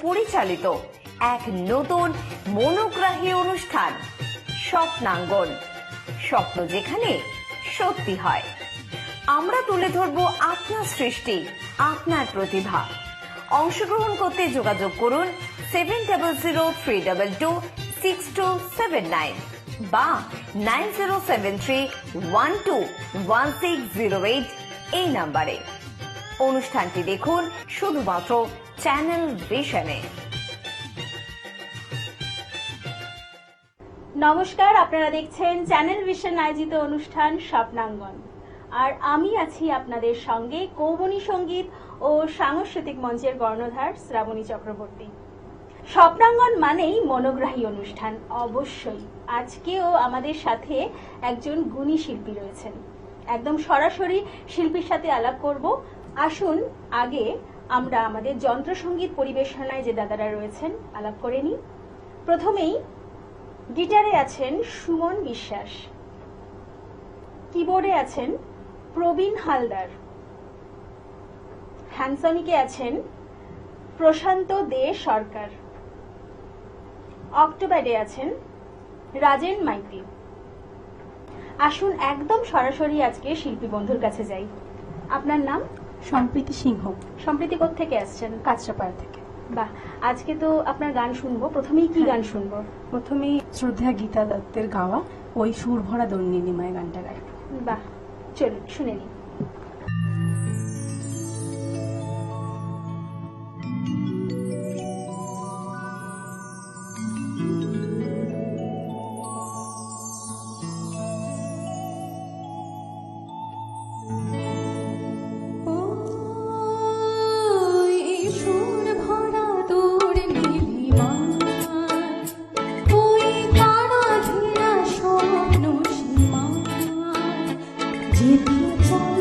পরিচালিত এক নতুন মনোগ্রাহী অনুষ্ঠান স্বপ্নাঙ্গন। স্বপ্ন যেখানে সত্যি হয়। আমরা তুলে ধরব আপনার সৃষ্টি, আপনার প্রতিভা। অংশগ্রহণ করতে যোগাযোগ করুন 7003226279 বা 9073121608 এই নাম্বারে। অনুষ্ঠানটি দেখুন শুধুমাত্র চ্যানেল ভিশনে। নমস্কার, আপনারা দেখছেন চ্যানেল ভিশন আয়োজিত অনুষ্ঠান স্বপ্নাঙ্গন। আর আমি আছি আপনাদের সঙ্গে কৌবনী সঙ্গীত ও সাংস্কৃতিক মঞ্চের কর্ণধার শ্রাবণী চক্রবর্তী। স্বপ্নাঙ্গন মানেই মনোগ্রাহী অনুষ্ঠান। অবশ্যই আজকেও আমাদের সাথে একজন গুণী শিল্পী রয়েছেন। একদম সরাসরি শিল্পীর সাথে আলাপ করব। আসুন আগে আমরা আমাদের যন্ত্রসঙ্গীত পরিবেশনায় যে দাদারা রয়েছেন আলাপ করে নিই। প্রথমেই গিটারে আছেন সুমন বিশ্বাস, কিবোর্ডে আছেন প্রবীণ হালদার, হ্যান্ডসনিকে আছেন প্রশান্ত দে সরকার, অক্টোপ্যাডে আছেন রাজেন মাইতি। আসুন একদম সরাসরি আজকে শিল্পী বন্ধুর কাছে যাই। আপনার নাম? সম্প্রীতি সিংহ। সম্প্রীতি কোথা থেকে আসছেন? কাঁচরাপাড়া থেকে। বাহ, আজকে তো আপনার গান শুনবো। প্রথমেই কি গান শুনবো? প্রথমেই শ্রদ্ধা গীতা দত্তের গাওয়া ওই সুর ভরা দন্ডিনীমায় গানটা গাই। বাহ, চলুন শুনে নিই। যেতে চাই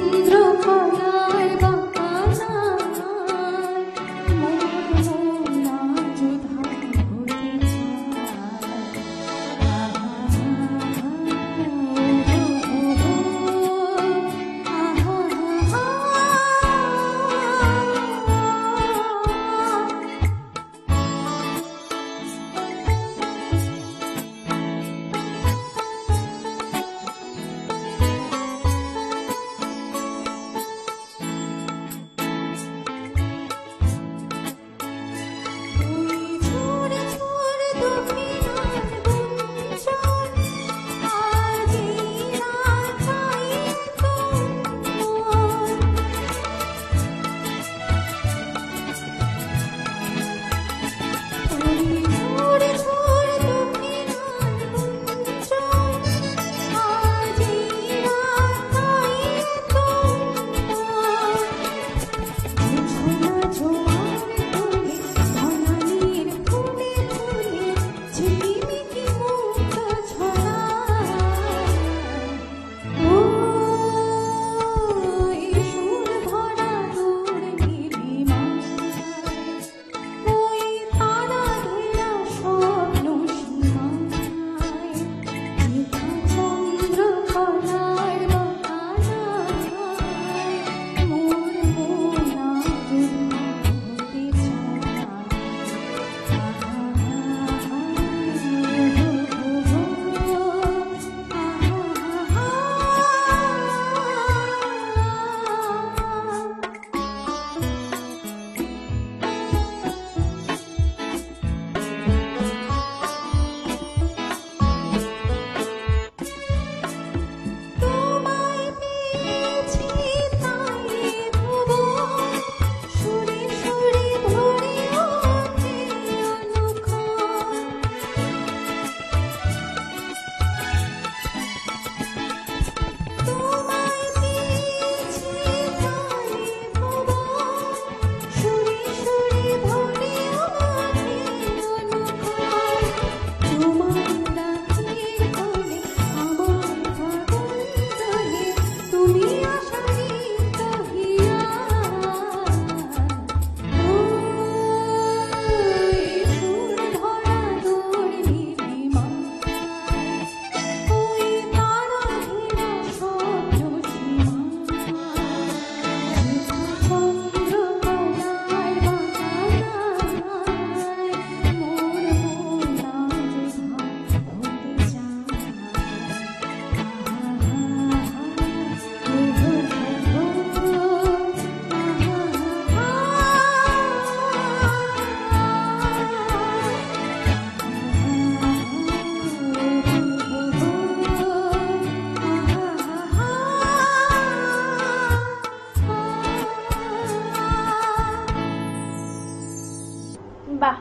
বাহ,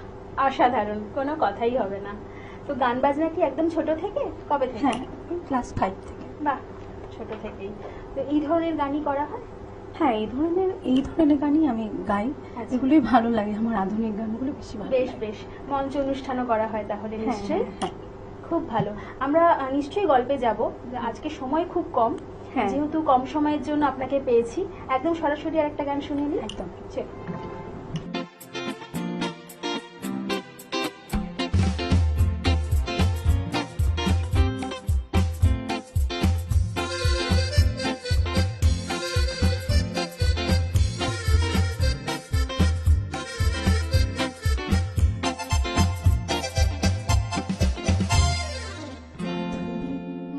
অসাধারণ, কোনো কথাই হবে না। তো গান বাজনা কি একদম ছোট থেকে, কবে থেকে? হ্যাঁ, ক্লাস 5 থেকে। বাহ, ছোট থেকেই। তো এই ধরনের গানই করা হয়? হ্যাঁ, এই ধরনের গানই আমি গাই। আচ্ছা। এগুলোই ভালো লাগে আমার, আধুনিক গানগুলো বেশি ভালো বেশ লাগে। বেশ, মঞ্চ অনুষ্ঠানও করা হয় তাহলে হ্যাঁ, নিশ্চয়ই? হ্যাঁ, খুব ভালো। আমরা নিশ্চয়ই গল্পে যাব। আজকে সময় খুব কম, হ্যাঁ। যেহেতু কম সময়ের জন্য আপনাকে পেয়েছি, একদম সরাসরি আর একটা গান শুনে নিই। একদম। চল।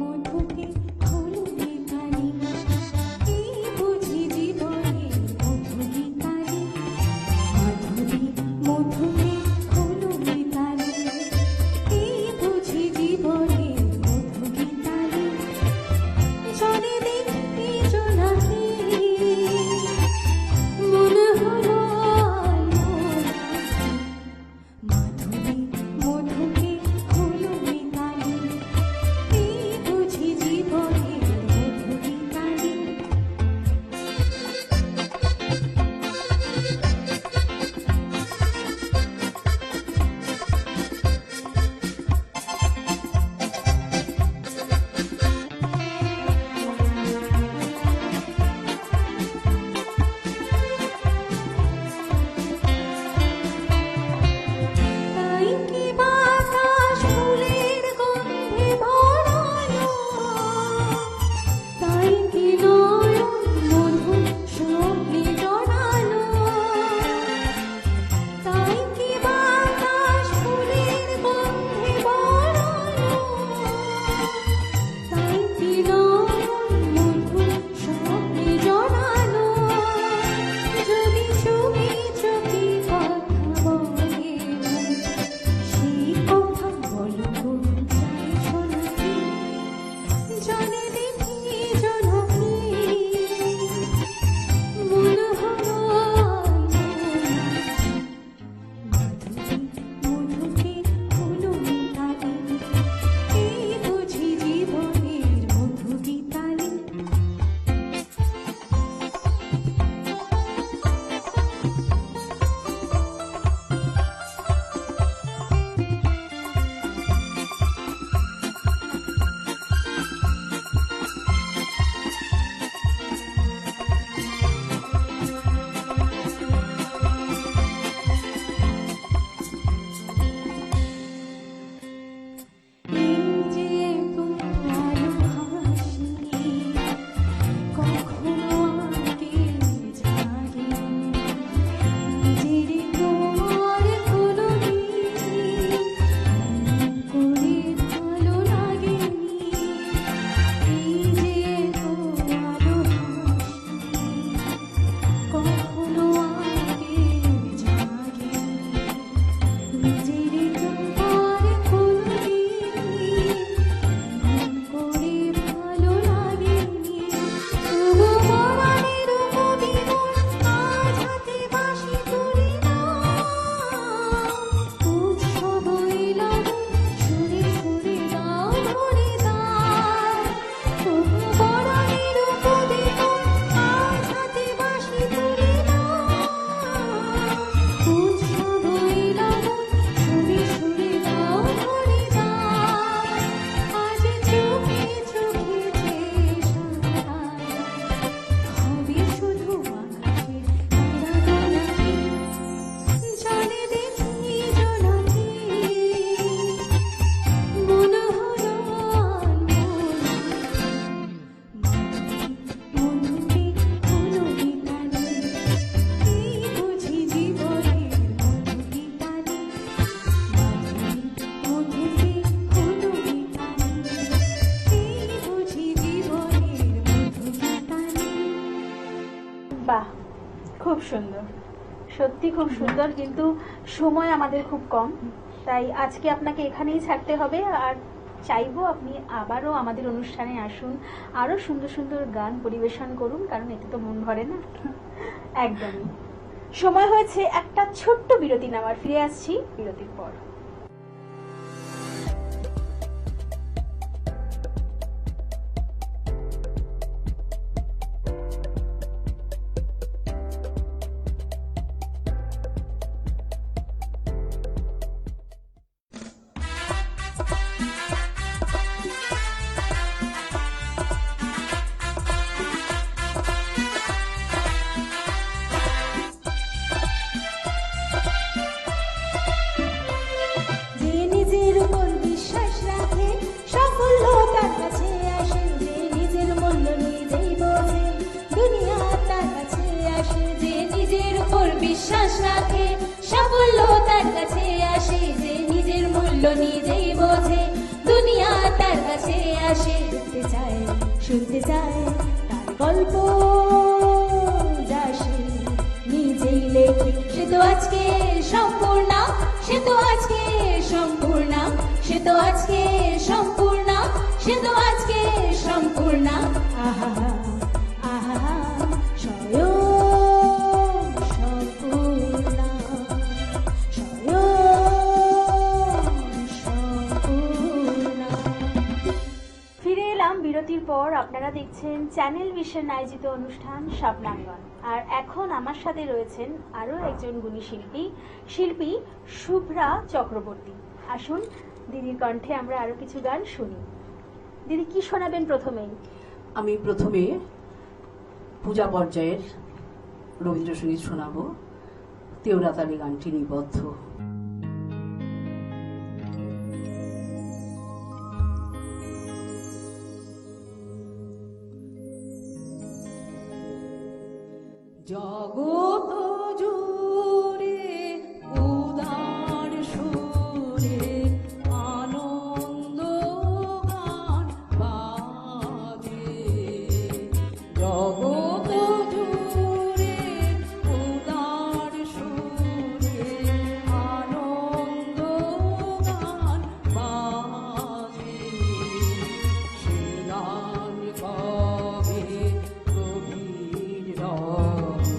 মধুকে ফুলকে কালি এই বুঝি জীবনে মধুরি কালি মাধুরী মধুকে ফুলকে কালি এই বুঝি জীবনে মধুরি কালি জলে দেখি জোনাকি মনে হলো মাধুরী মধুকে ফুলকে কালি এই বুঝি জীবনে মধুরি কালি তাই কি বাতাস ফুলের গন্ধে ভরালো তাই কি নয়ন মধু স্বপ্নে জড়ালো তাই কি বাতাস ফুলের গন্ধে ভরালো তাই কি নয়ন মধু স্বপ্নে জড়ালো যদি চোখে চোখে কথা বলে সেই কথা বলবো চাই শোনাতে জলে দেখি জনকি মন হলো মাধুরী মধুকে ফুলকে কালি এই বুঝি জীবনের মধুরি কালি এই যে তোমার হাসি কখনো আগে জাগে নিজের তোমার কোনো করে ভালো লাগেনি এই যে তোমার হাসি কখনো আগে জাগে নিজের তোমার কোনো করে ভালো লাগেনি তবু পরাণের কবিমন আজ হাতে বাঁশি তুলি নাও উৎসব এলাম সুরে সুরে গাও ধরে দাও তবু পরাণের কবিমন আজ হাতে বাঁশি তুলি নাও উৎসব এলাম সুরে সুরে গাও ধরে দাও আজ চোখে চোখে যে সারা হবে শুধু আকাশের তারাগোনাকি জলে দেখি জোনাকি মন হলো মাধুরী মধুকে ফুলকে কালি এই বুঝি জীবনের মধুরি কালি মাধুরী মধুকে ফুলকে কালি এই বুঝি জীবনের মধুরি কালি বাহ, খুব সুন্দর, সত্যি খুব সুন্দর, কিন্তু সময় আমাদের খুব কম, তাই আজকে আপনাকে এখানেই ছাড়তে হবে। আর চাইবো আপনি আবারও আমাদের অনুষ্ঠানে আসুন, আরো সুন্দর সুন্দর গান পরিবেশন করুন, কারণ এতে তো মন ভরে না। একদমই। সময় হয়েছে একটা ছোট্ট বিরতি নেওয়ার। ফিরে আসছি বিরতির পর। যে নিজের উপর বিশ্বাস রাখে সাফল্য তার কাছে আসে, যে নিজের মূল্য নিজেই বোঝে দুনিয়া তার কাছে আসে। যে নিজের উপর বিশ্বাস রাখে সাফল্য তার কাছে আসে, যে নিজের মূল্য নিজেই বোঝে দুনিয়া তার কাছে আসে। দেখতে চায় শুনতে চায় তার গল্প, যা সে নিজেই লেখে, সে তো আজকে সম্পূর্ণ, সে তো আজকে সম্পূর্ণ, সে তো আজকে সম্পূর্ণ, সে তো আজকে সম্পূর্ণ। আহা আহা স্বয়ং সম্পূর্ণ, স্বয়ং সম্পূর্ণ। ফিরে এলাম বিরতির পর। আপনারা দেখছেন চ্যানেল ভিশন আয়োজিত অনুষ্ঠান স্বপ্নাঙ্গন। আর এখন আমার সাথে রয়েছেন আরো একজন গুণী শিল্পী শুভ্রা চক্রবর্তী। আসুন দিদির কণ্ঠে আমরা আরো কিছু গান শুনি। দিদি, কি শোনাবেন প্রথমেই? আমি প্রথমে পূজা পর্যায়ের রবীন্দ্রসঙ্গীত শোনাবো, তেওরাতালি গানটি নিবদ্ধ। জগৎ জুড়ে উদার সুরে আনন্দ গান বাজে, জগৎ জুড়ে উদার সুরে আনন্দ গান বাজে। সে গান কবে গভীর রস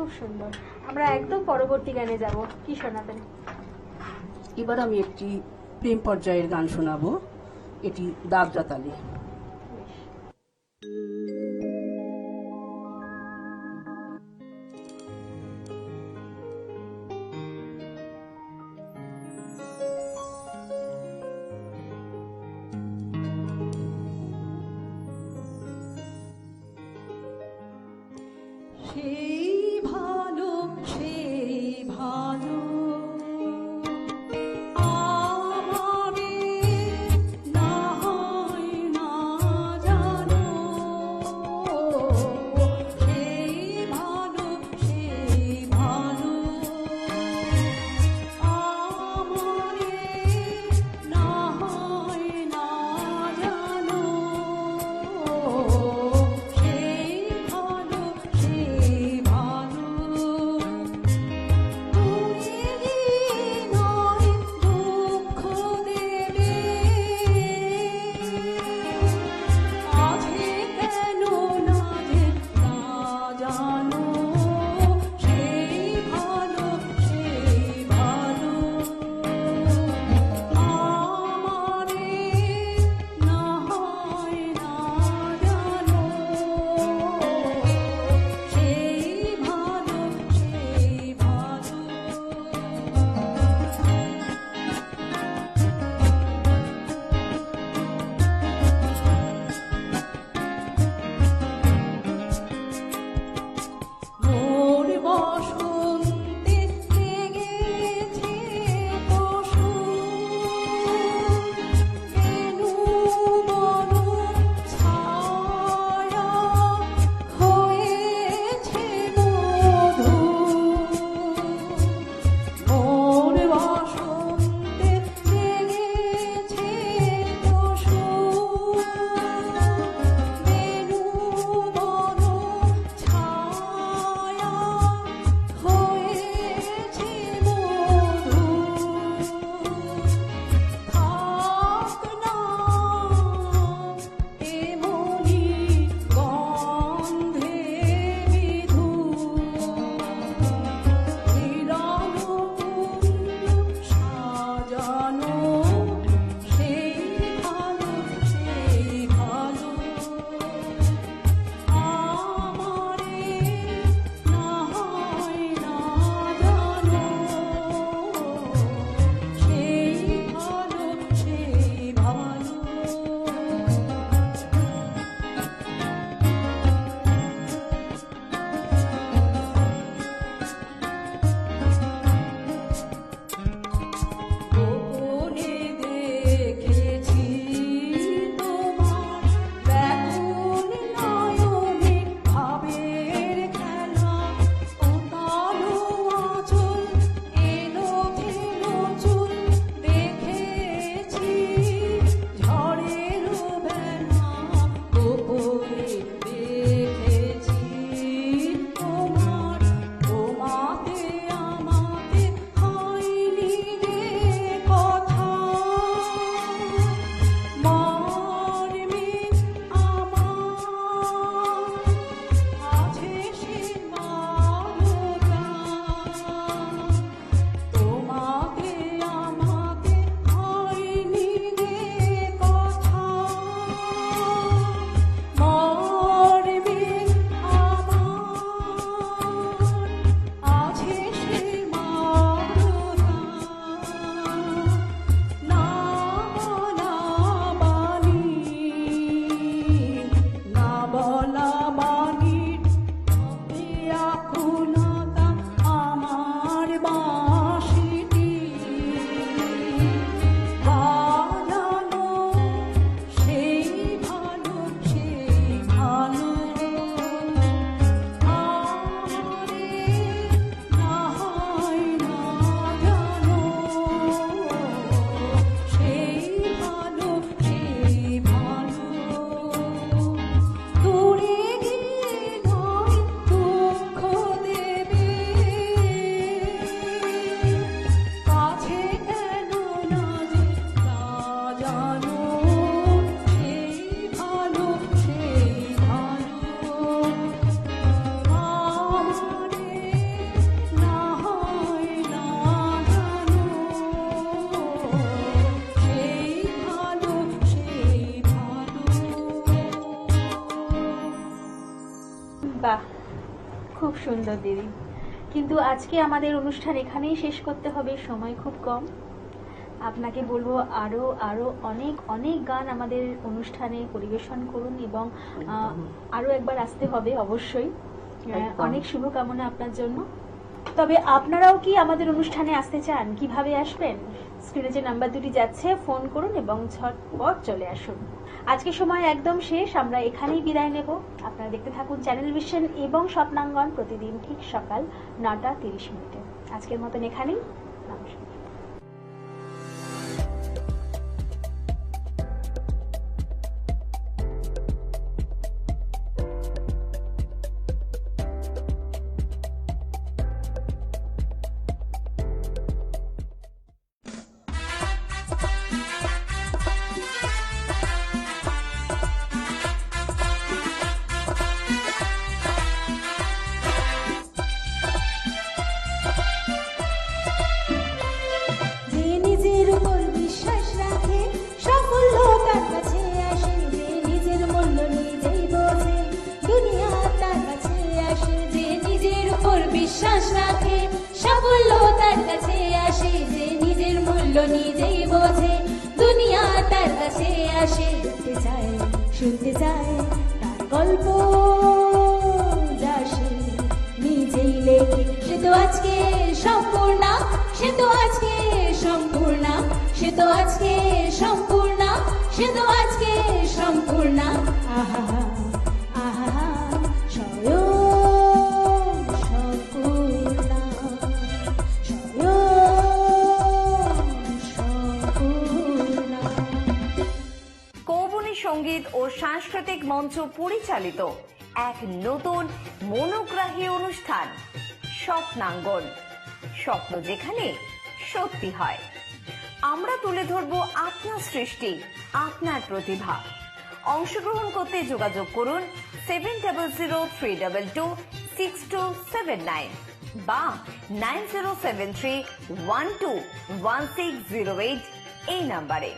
খুব সুন্দর। আমরা একদম পরবর্তী গানে যাব, কি শোনাবেন? এবার আমি একটি প্রেম পর্যায়ের গান শোনাবো, এটি দাবজা তালে। সেই ভালো আমারে না হয় না সুন্দর দিদি, কিন্তু আজকে আমাদের অনুষ্ঠান এখানেই শেষ করতে হবে, সময় খুব কম। আপনাকে বলবো আরো আরো অনেক অনেক গান আমাদের অনুষ্ঠানে পরিবেশন করুন এবং আরো একবার আসতে হবে অবশ্যই। একদম। অনেক শুভকামনা আপনার জন্য। তবে আপনারাও কি আমাদের অনুষ্ঠানে আসতে চান? কিভাবে আসবেন? স্ক্রিনে যে নাম্বার দুটি যাচ্ছে ফোন করুন এবং ঝটপট চলে আসুন। আজকে সময় একদম শেষ, আমরা এখানেই বিদায় নেব। আপনারা দেখতে থাকুন চ্যানেল ভিশন এবং স্বপ্নাঙ্গন প্রতিদিন ঠিক সকাল 9:30। আজকের মতন এখানেই, নমস্কার। যে নিজের উপর বিশ্বাস রাখে সাফল্য তার কাছে আসে, যে নিজের মূল্য নিজেই বোঝে দুনিয়া তার কাছে আসে। যে নিজের উপর বিশ্বাস রাখে সাফল্য তার কাছে আসে, যে নিজের মূল্য নিজেই বোঝে দুনিয়া তার কাছে আসে। দেখতে চায় শুনতে চায় তার গল্প, যা সে নিজেই লেখে সে তো আজকে সম্পূর্ণ, সে তো আজকে সম্পূর্ণ, সে তো আজকে সম্পূর্ণ, সে তো আজকে সম্পূর্ণ। আহা আহা স্বয়ং সম্পূর্ণ, স্বয়ং সম্পূর্ণ। কৌবনী সঙ্গীত ও সাংস্কৃতিক মঞ্চ পরিচালিত এক নতুন মনোগ্রাহী অনুষ্ঠান স্বপ্নাঙ্গন, স্বপ্ন যেখানে সত্যি হয়। আমরা তুলে ধরব আপনার সৃষ্টি, আপনার প্রতিভা। অংশগ্রহণ করতে যোগাযোগ করুন 7003226279 বা 9073121608 এই নাম্বারে।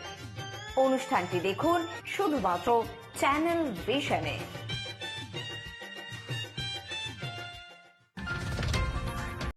অনুষ্ঠানটি দেখুন শুধুমাত্র চ্যানেল ভিশনে।